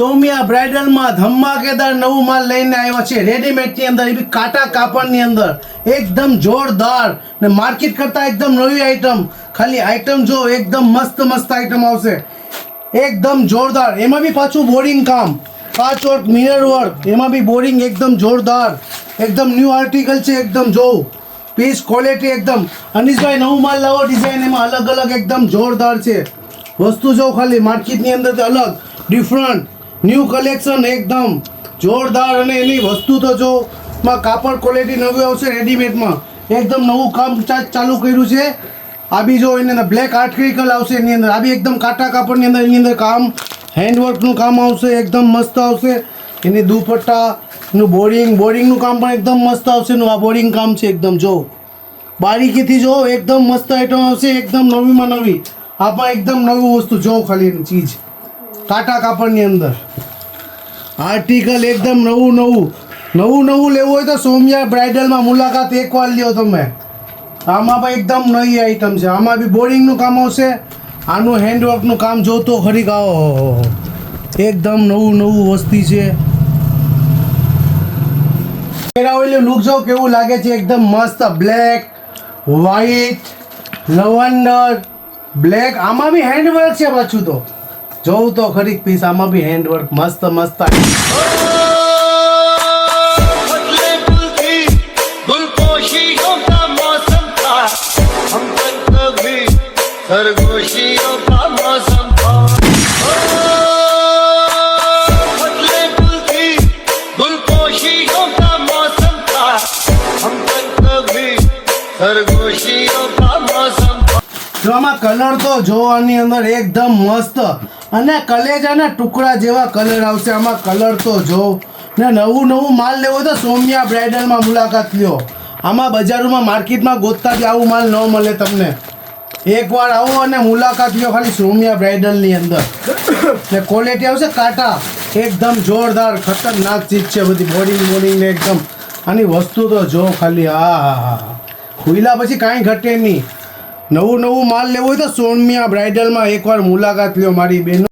સોમિયા બ્રાઇડલમાં ધમાકેદાર નવું માલ લઈને આવ્યા છે રેડીમેડની અંદર, એ બી કાટા કાપડની અંદર, એકદમ જોરદાર ને માર્કેટ કરતાં એકદમ નવી આઈટમ. ખાલી આઈટમ જો એકદમ મસ્ત મસ્ત આઈટમ આવશે, એકદમ જોરદાર. એમાં બી પાછું બોરિંગ કામ, કાચ વર્ક, મિરર વર્ક, એમાં બી બોરિંગ એકદમ જોરદાર, એકદમ ન્યૂ આર્ટિકલ છે. એકદમ જોવું પીસ ક્વોલિટી એકદમ. અનીશભાઈ નવું માલ લાવો, ડિઝાઇન એમાં અલગ અલગ એકદમ જોરદાર છે. વસ્તુ જો ખાલી માર્કેટની અંદર અલગ ડિફરન્ટ ન્યૂ કલેક્શન એકદમ જોરદાર. અને એની વસ્તુ તો જો માં કાપડ ક્વોલિટી નવી આવશે રેડીમેડમાં, એકદમ નવું કામ ચાલુ કર્યું છે. આ બી જો એની અંદર બ્લેક આર્ટિકલ આવશે એની અંદર, આ બી એકદમ કાટા કાપડની અંદર એની અંદર કામ હેન્ડવર્કનું કામ આવશે, એકદમ મસ્ત આવશે. એની દુપટ્ટાનું બોરિંગનું કામ પણ એકદમ મસ્ત આવશે. આ બોરિંગ કામ છે એકદમ જો બારીકીથી જો એકદમ મસ્ત આઈટમ આવશે, એકદમ નવીમાં નવી. આ પણ એકદમ નવી વસ્તુ જો ખાલી એની ચીજ કાટા કાપડની અંદર આર્ટિકલ એકદમ નવું લેવું હોય તો સોમિયા બ્રાઇડલમાં મુલાકાત એકવાર લ્યો તમે. આમાં પણ એકદમ નવી આઈટમ છે. આમાં બી બોરિંગનું કામ આવશે, આનું હેન્ડવર્કનું કામ જોતો ખરી ગાઓ, એકદમ નવું વસ્તી છે. પહેરાવેલું લુક જો કેવું લાગે છે, એકદમ મસ્ત બ્લેક વ્હાઈટ લવંડર બ્લેક. આમાં બી હેન્ડવર્ક છે પાછું, તો જોઉં તો ખરી પીસ. આમાં બી હેન્ડવર્ક મસ્ત सरगोशियों का मौसम था, बदले गुल थी गुलपोशियों का मौसम था, हम तक कभी सरगोशियों का मौसम था. જો આમાં કલર તો જોવાની અંદર એકદમ મસ્ત અને કલેજાના ટુકડા જેવા કલર આવશે. આમાં કલર તો જો ને નવું માલ લેવો તો સોમિયા બ્રાઇડલમાં મુલાકાત લ્યો. આમાં બજારોમાં માર્કેટમાં ગોતતા બી આવું માલ ન મળે તમને. એકવાર આવો અને મુલાકાત લ્યો ખાલી સોમિયા બ્રાઇડલની અંદર. ને ક્વોલિટી આવશે કાટા, એકદમ જોરદાર ખતરનાક ચીજ છે બધી. બોરિંગ ને એકદમ આની વસ્તુ તો જો ખાલી. હા ખુલ્લા પછી કાંઈ ઘટે નહીં. નવું માલ લેવું હોય તો સોમિયા બ્રાઇડલમાં એકવાર મુલાકાત લ્યો મારી બેનો.